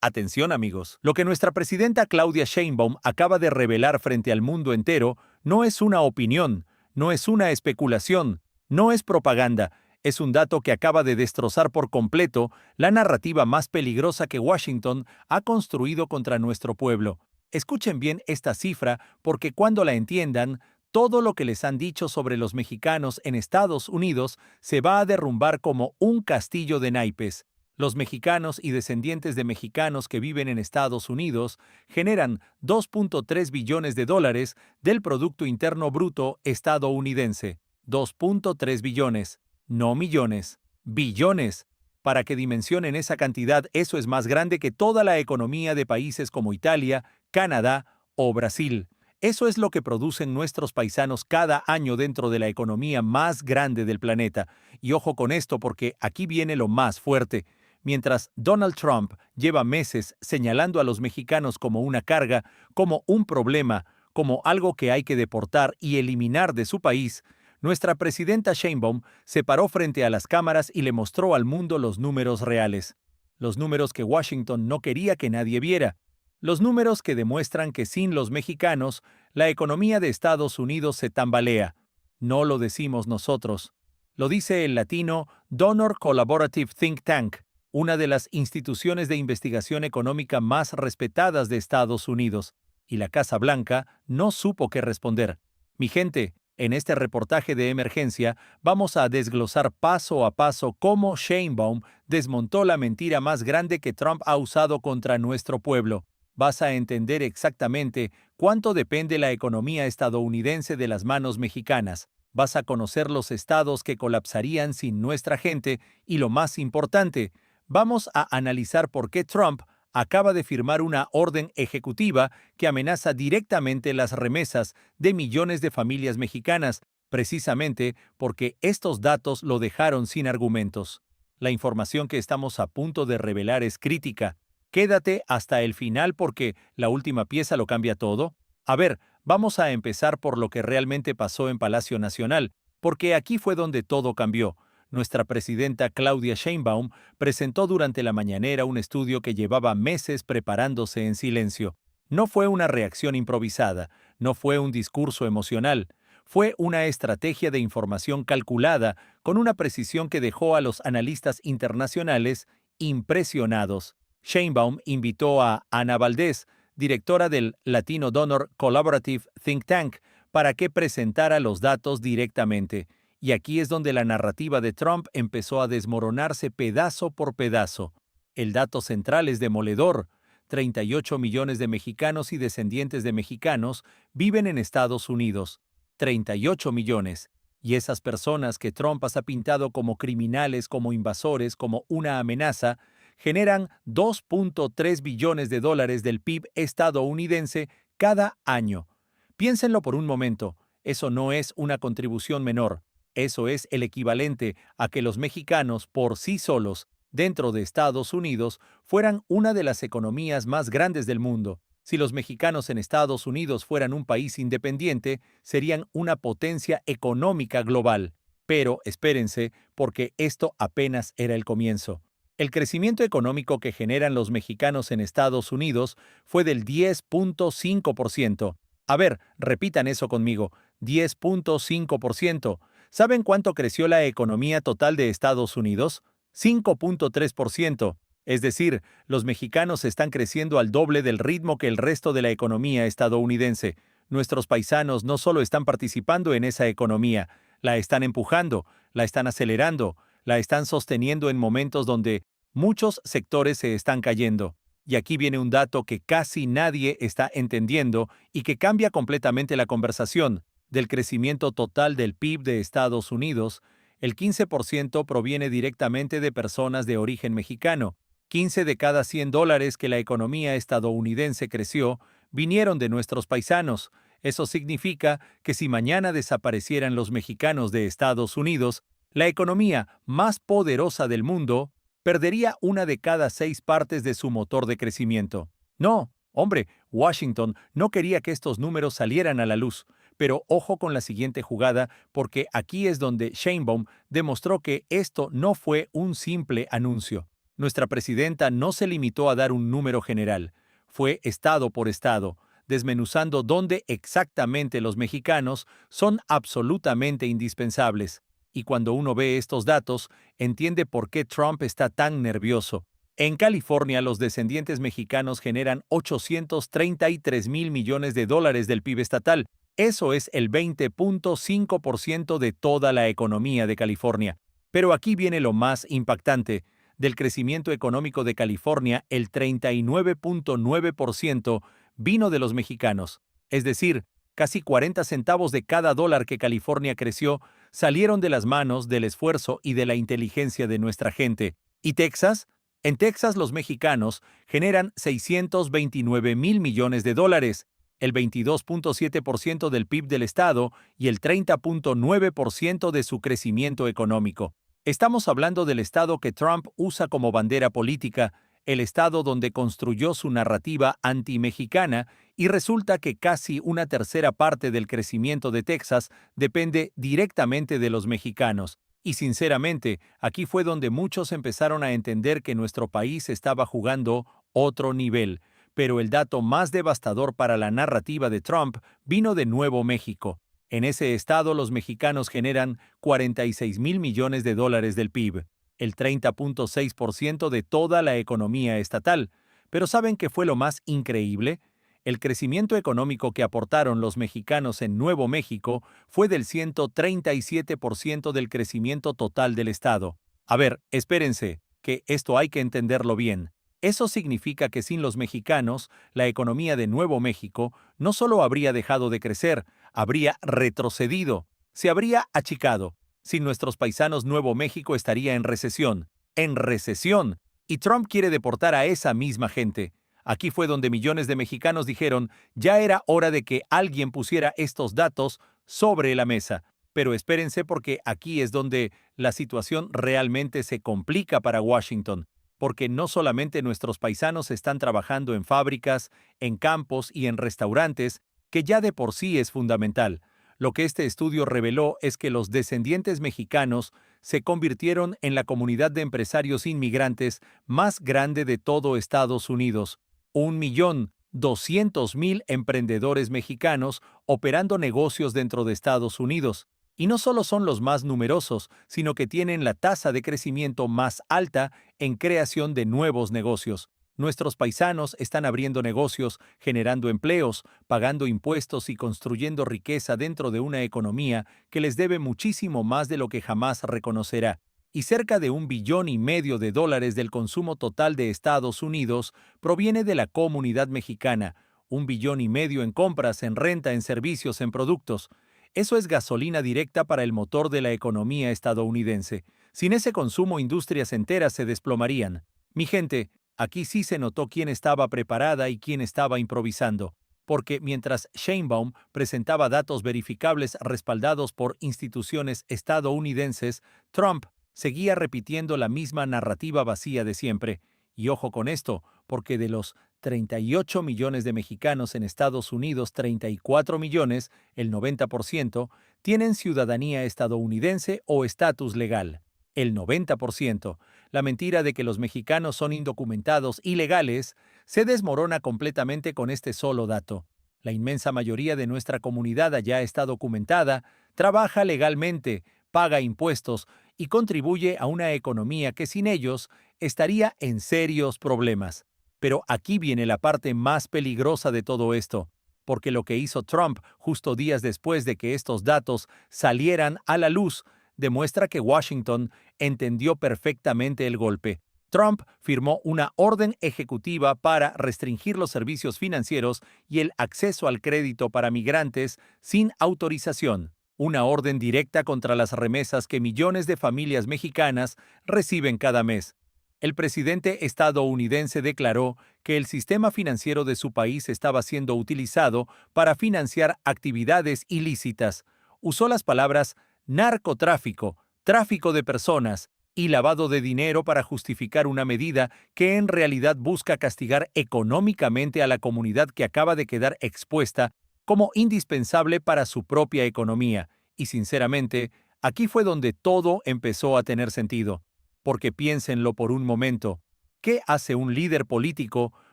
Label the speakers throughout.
Speaker 1: Atención amigos, lo que nuestra presidenta Claudia Sheinbaum acaba de revelar frente al mundo entero no es una opinión, no es una especulación, no es propaganda, es un dato que acaba de destrozar por completo la narrativa más peligrosa que Washington ha construido contra nuestro pueblo. Escuchen bien esta cifra porque cuando la entiendan, todo lo que les han dicho sobre los mexicanos en Estados Unidos se va a derrumbar como un castillo de naipes. Los mexicanos y descendientes de mexicanos que viven en Estados Unidos generan 2.3 billones de dólares del Producto Interno Bruto estadounidense. 2.3 billones, no millones, billones. Para que dimensionen esa cantidad, eso es más grande que toda la economía de países como Italia, Canadá o Brasil. Eso es lo que producen nuestros paisanos cada año dentro de la economía más grande del planeta. Y ojo con esto porque aquí viene lo más fuerte. Mientras Donald Trump lleva meses señalando a los mexicanos como una carga, como un problema, como algo que hay que deportar y eliminar de su país, nuestra presidenta Sheinbaum se paró frente a las cámaras y le mostró al mundo los números reales. Los números que Washington no quería que nadie viera. Los números que demuestran que sin los mexicanos, la economía de Estados Unidos se tambalea. No lo decimos nosotros. Lo dice el latino Donor Collaborative Think Tank, una de las instituciones de investigación económica más respetadas de Estados Unidos, y la Casa Blanca no supo qué responder. Mi gente, en este reportaje de emergencia vamos a desglosar paso a paso cómo Sheinbaum desmontó la mentira más grande que Trump ha usado contra nuestro pueblo. Vas a entender exactamente cuánto depende la economía estadounidense de las manos mexicanas. Vas a conocer los estados que colapsarían sin nuestra gente y lo más importante, vamos a analizar por qué Trump acaba de firmar una orden ejecutiva que amenaza directamente las remesas de millones de familias mexicanas, precisamente porque estos datos lo dejaron sin argumentos. La información que estamos a punto de revelar es crítica. Quédate hasta el final porque la última pieza lo cambia todo. A ver, vamos a empezar por lo que realmente pasó en Palacio Nacional, porque aquí fue donde todo cambió. Nuestra presidenta Claudia Sheinbaum presentó durante la mañanera un estudio que llevaba meses preparándose en silencio. No fue una reacción improvisada, no fue un discurso emocional, fue una estrategia de información calculada con una precisión que dejó a los analistas internacionales impresionados. Sheinbaum invitó a Ana Valdés, directora del Latino Donor Collaborative Think Tank, para que presentara los datos directamente. Y aquí es donde la narrativa de Trump empezó a desmoronarse pedazo por pedazo. El dato central es demoledor. 38 millones de mexicanos y descendientes de mexicanos viven en Estados Unidos. 38 millones. Y esas personas que Trump ha pintado como criminales, como invasores, como una amenaza, generan 2.3 billones de dólares del PIB estadounidense cada año. Piénsenlo por un momento, eso no es una contribución menor. Eso es el equivalente a que los mexicanos por sí solos, dentro de Estados Unidos, fueran una de las economías más grandes del mundo. Si los mexicanos en Estados Unidos fueran un país independiente, serían una potencia económica global. Pero espérense, porque esto apenas era el comienzo. El crecimiento económico que generan los mexicanos en Estados Unidos fue del 10.5%. A ver, repitan eso conmigo, 10.5%. ¿Saben cuánto creció la economía total de Estados Unidos? 5.3%. Es decir, los mexicanos están creciendo al doble del ritmo que el resto de la economía estadounidense. Nuestros paisanos no solo están participando en esa economía, la están empujando, la están acelerando, la están sosteniendo en momentos donde muchos sectores se están cayendo. Y aquí viene un dato que casi nadie está entendiendo y que cambia completamente la conversación. Del crecimiento total del PIB de Estados Unidos, el 15% proviene directamente de personas de origen mexicano. 15 de cada 100 dólares que la economía estadounidense creció vinieron de nuestros paisanos. Eso significa que si mañana desaparecieran los mexicanos de Estados Unidos, la economía más poderosa del mundo perdería una de cada 6 partes de su motor de crecimiento. No, hombre, Washington no quería que estos números salieran a la luz. Pero ojo con la siguiente jugada, porque aquí es donde Sheinbaum demostró que esto no fue un simple anuncio. Nuestra presidenta no se limitó a dar un número general, fue estado por estado, desmenuzando dónde exactamente los mexicanos son absolutamente indispensables. Y cuando uno ve estos datos, entiende por qué Trump está tan nervioso. En California, los descendientes mexicanos generan 833 mil millones de dólares del PIB estatal. Eso es el 20.5% de toda la economía de California. Pero aquí viene lo más impactante. Del crecimiento económico de California, el 39.9% vino de los mexicanos. Es decir, casi 40 centavos de cada dólar que California creció salieron de las manos, del esfuerzo y de la inteligencia de nuestra gente. ¿Y Texas? En Texas los mexicanos generan 629 mil millones de dólares, el 22.7% del PIB del estado y el 30.9% de su crecimiento económico. Estamos hablando del estado que Trump usa como bandera política, el estado donde construyó su narrativa anti-mexicana, y resulta que casi una tercera parte del crecimiento de Texas depende directamente de los mexicanos. Y sinceramente, aquí fue donde muchos empezaron a entender que nuestro país estaba jugando otro nivel. Pero el dato más devastador para la narrativa de Trump vino de Nuevo México. En ese estado los mexicanos generan 46 mil millones de dólares del PIB, el 30.6% de toda la economía estatal. Pero ¿saben qué fue lo más increíble? El crecimiento económico que aportaron los mexicanos en Nuevo México fue del 137% del crecimiento total del estado. A ver, espérense, que esto hay que entenderlo bien. Eso significa que sin los mexicanos, la economía de Nuevo México no solo habría dejado de crecer, habría retrocedido, se habría achicado. Sin nuestros paisanos, Nuevo México estaría en recesión. En recesión. Y Trump quiere deportar a esa misma gente. Aquí fue donde millones de mexicanos dijeron, ya era hora de que alguien pusiera estos datos sobre la mesa. Pero espérense porque aquí es donde la situación realmente se complica para Washington. Porque no solamente nuestros paisanos están trabajando en fábricas, en campos y en restaurantes, que ya de por sí es fundamental. Lo que este estudio reveló es que los descendientes mexicanos se convirtieron en la comunidad de empresarios inmigrantes más grande de todo Estados Unidos. 1.200.000 emprendedores mexicanos operando negocios dentro de Estados Unidos. Y no solo son los más numerosos, sino que tienen la tasa de crecimiento más alta en creación de nuevos negocios. Nuestros paisanos están abriendo negocios, generando empleos, pagando impuestos y construyendo riqueza dentro de una economía que les debe muchísimo más de lo que jamás reconocerá. Y cerca de $1,5 billones del consumo total de Estados Unidos proviene de la comunidad mexicana, 1,5 billones en compras, en renta, en servicios, en productos. Eso es gasolina directa para el motor de la economía estadounidense. Sin ese consumo, industrias enteras se desplomarían. Mi gente, aquí sí se notó quién estaba preparada y quién estaba improvisando, porque mientras Sheinbaum presentaba datos verificables respaldados por instituciones estadounidenses, Trump seguía repitiendo la misma narrativa vacía de siempre. Y ojo con esto, porque de los 38 millones de mexicanos en Estados Unidos, 34 millones, el 90%, tienen ciudadanía estadounidense o estatus legal. El 90%. La mentira de que los mexicanos son indocumentados ilegales se desmorona completamente con este solo dato. La inmensa mayoría de nuestra comunidad allá está documentada, trabaja legalmente, paga impuestos y contribuye a una economía que sin ellos estaría en serios problemas. Pero aquí viene la parte más peligrosa de todo esto, porque lo que hizo Trump justo días después de que estos datos salieran a la luz demuestra que Washington entendió perfectamente el golpe. Trump firmó una orden ejecutiva para restringir los servicios financieros y el acceso al crédito para migrantes sin autorización. Una orden directa contra las remesas que millones de familias mexicanas reciben cada mes. El presidente estadounidense declaró que el sistema financiero de su país estaba siendo utilizado para financiar actividades ilícitas. Usó las palabras narcotráfico, tráfico de personas y lavado de dinero para justificar una medida que en realidad busca castigar económicamente a la comunidad que acaba de quedar expuesta como indispensable para su propia economía. Y sinceramente, aquí fue donde todo empezó a tener sentido. Porque piénsenlo por un momento, ¿Qué hace un líder político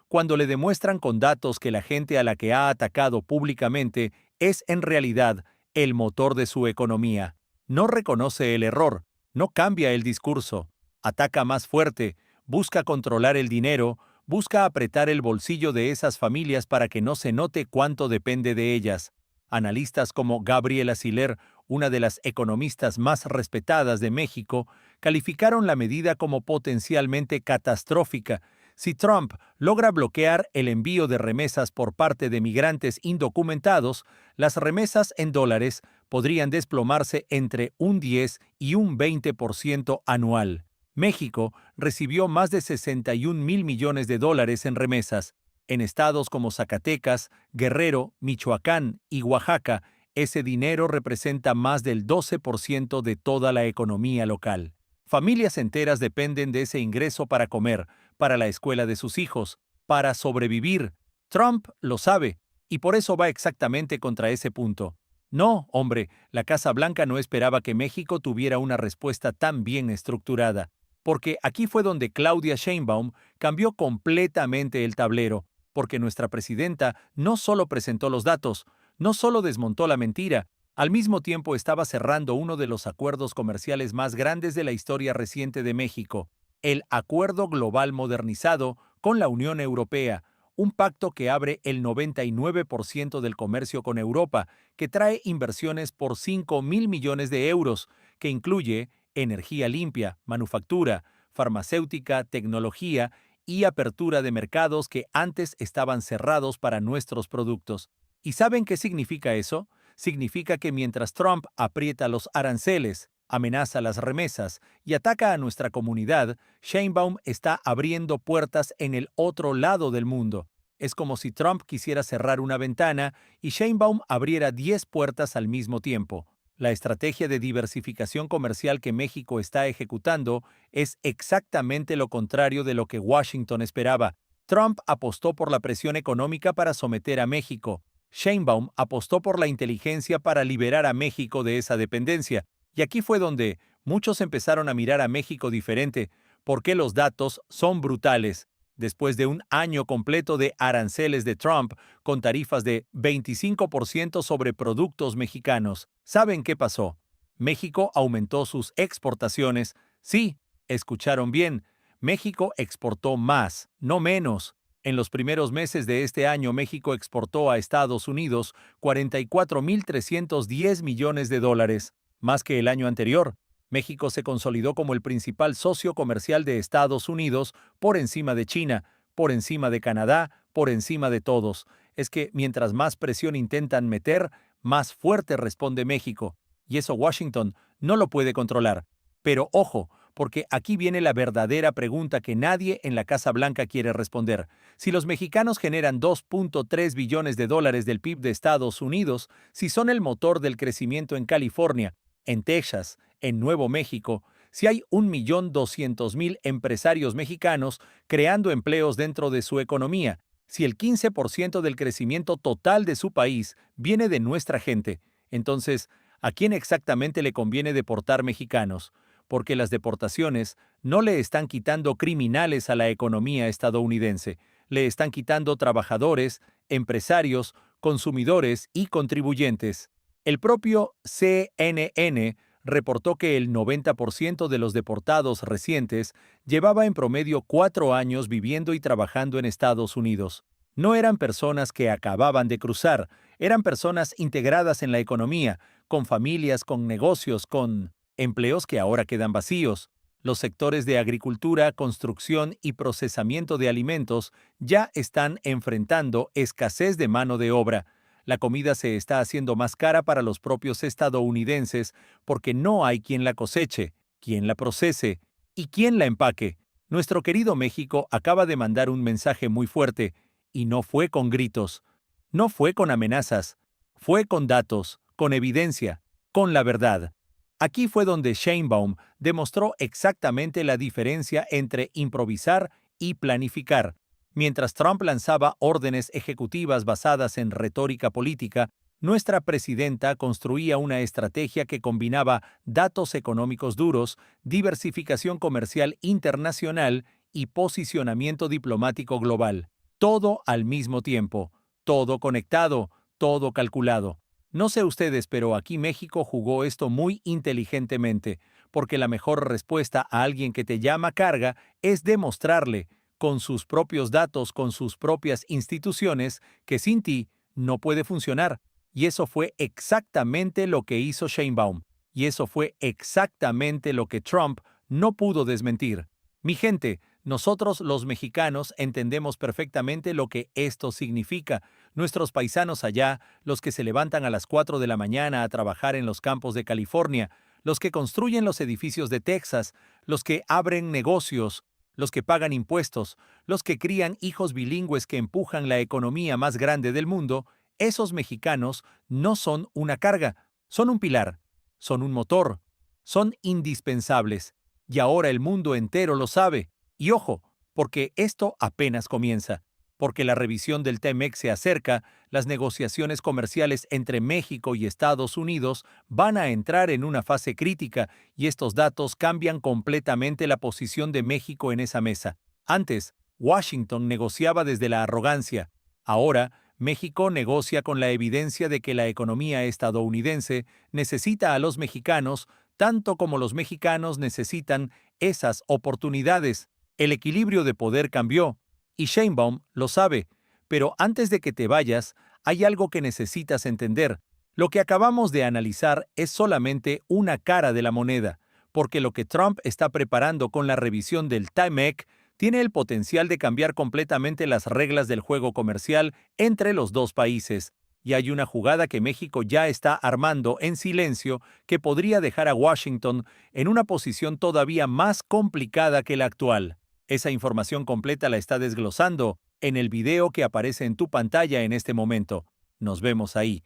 Speaker 1: cuando le demuestran con datos que la gente a la que ha atacado públicamente es en realidad el motor de su economía? No reconoce el error, no cambia el discurso, ataca más fuerte, busca controlar el dinero, busca apretar el bolsillo de esas familias para que no se note cuánto depende de ellas. Analistas como Gabriela Siller, una de las economistas más respetadas de México, calificaron la medida como potencialmente catastrófica. Si Trump logra bloquear el envío de remesas por parte de migrantes indocumentados, las remesas en dólares podrían desplomarse entre un 10 y un 20% anual. México recibió más de 61 mil millones de dólares en remesas. En estados como Zacatecas, Guerrero, Michoacán y Oaxaca, ese dinero representa más del 12% de toda la economía local. Familias enteras dependen de ese ingreso para comer, para la escuela de sus hijos, para sobrevivir. Trump lo sabe, y por eso va exactamente contra ese punto. No, hombre, la Casa Blanca no esperaba que México tuviera una respuesta tan bien estructurada, porque aquí fue donde Claudia Sheinbaum cambió completamente el tablero, porque nuestra presidenta no solo presentó los datos, no solo desmontó la mentira, al mismo tiempo estaba cerrando uno de los acuerdos comerciales más grandes de la historia reciente de México, el Acuerdo Global Modernizado con la Unión Europea, un pacto que abre el 99% del comercio con Europa, que trae inversiones por 5.000 millones de euros, que incluye energía limpia, manufactura, farmacéutica, tecnología y apertura de mercados que antes estaban cerrados para nuestros productos. ¿Y saben qué significa eso? Significa que mientras Trump aprieta los aranceles, amenaza las remesas y ataca a nuestra comunidad, Sheinbaum está abriendo puertas en el otro lado del mundo. Es como si Trump quisiera cerrar una ventana y Sheinbaum abriera 10 puertas al mismo tiempo. La estrategia de diversificación comercial que México está ejecutando es exactamente lo contrario de lo que Washington esperaba. Trump apostó por la presión económica para someter a México. Sheinbaum apostó por la inteligencia para liberar a México de esa dependencia. Y aquí fue donde muchos empezaron a mirar a México diferente, porque los datos son brutales. Después de un año completo de aranceles de Trump, con tarifas de 25% sobre productos mexicanos, ¿saben qué pasó? México aumentó sus exportaciones. Sí, escucharon bien, México exportó más, no menos. En los primeros meses de este año, México exportó a Estados Unidos 44.310 millones de dólares, más que el año anterior. México se consolidó como el principal socio comercial de Estados Unidos por encima de China, por encima de Canadá, por encima de todos. Es que mientras más presión intentan meter, más fuerte responde México. Y eso Washington no lo puede controlar. Pero ojo, porque aquí viene la verdadera pregunta que nadie en la Casa Blanca quiere responder. Si los mexicanos generan 2.3 billones de dólares del PIB de Estados Unidos, si son el motor del crecimiento en California, en Texas, en Nuevo México, si hay 1.200.000 empresarios mexicanos creando empleos dentro de su economía, si el 15% del crecimiento total de su país viene de nuestra gente, entonces, ¿a quién exactamente le conviene deportar mexicanos? Porque las deportaciones no le están quitando criminales a la economía estadounidense, le están quitando trabajadores, empresarios, consumidores y contribuyentes. El propio CNN reportó que el 90% de los deportados recientes llevaba en promedio 4 años viviendo y trabajando en Estados Unidos. No eran personas que acababan de cruzar, eran personas integradas en la economía, con familias, con negocios, con empleos que ahora quedan vacíos. Los sectores de agricultura, construcción y procesamiento de alimentos ya están enfrentando escasez de mano de obra. La comida se está haciendo más cara para los propios estadounidenses porque no hay quien la coseche, quien la procese y quien la empaque. Nuestro querido México acaba de mandar un mensaje muy fuerte, y no fue con gritos, no fue con amenazas, fue con datos, con evidencia, con la verdad. Aquí fue donde Sheinbaum demostró exactamente la diferencia entre improvisar y planificar. Mientras Trump lanzaba órdenes ejecutivas basadas en retórica política, nuestra presidenta construía una estrategia que combinaba datos económicos duros, diversificación comercial internacional y posicionamiento diplomático global. Todo al mismo tiempo, todo conectado, todo calculado. No sé ustedes, pero aquí México jugó esto muy inteligentemente, porque la mejor respuesta a alguien que te llama carga es demostrarle, con sus propios datos, con sus propias instituciones, que sin ti no puede funcionar. Y eso fue exactamente lo que hizo Sheinbaum. Y eso fue exactamente lo que Trump no pudo desmentir. Mi gente, nosotros los mexicanos entendemos perfectamente lo que esto significa. Nuestros paisanos allá, los que se levantan a las 4 de la mañana a trabajar en los campos de California, los que construyen los edificios de Texas, los que abren negocios, los que pagan impuestos, los que crían hijos bilingües que empujan la economía más grande del mundo, esos mexicanos no son una carga, son un pilar, son un motor, son indispensables. Y ahora el mundo entero lo sabe. Y ojo, porque esto apenas comienza. Porque la revisión del TEMEC se acerca, las negociaciones comerciales entre México y Estados Unidos van a entrar en una fase crítica y estos datos cambian completamente la posición de México en esa mesa. Antes, Washington negociaba desde la arrogancia. Ahora, México negocia con la evidencia de que la economía estadounidense necesita a los mexicanos tanto como los mexicanos necesitan esas oportunidades. El equilibrio de poder cambió, y Sheinbaum lo sabe. Pero antes de que te vayas, hay algo que necesitas entender. Lo que acabamos de analizar es solamente una cara de la moneda, porque lo que Trump está preparando con la revisión del TAMEC tiene el potencial de cambiar completamente las reglas del juego comercial entre los dos países. Y hay una jugada que México ya está armando en silencio que podría dejar a Washington en una posición todavía más complicada que la actual. Esa información completa la está desglosando en el video que aparece en tu pantalla en este momento. Nos vemos ahí.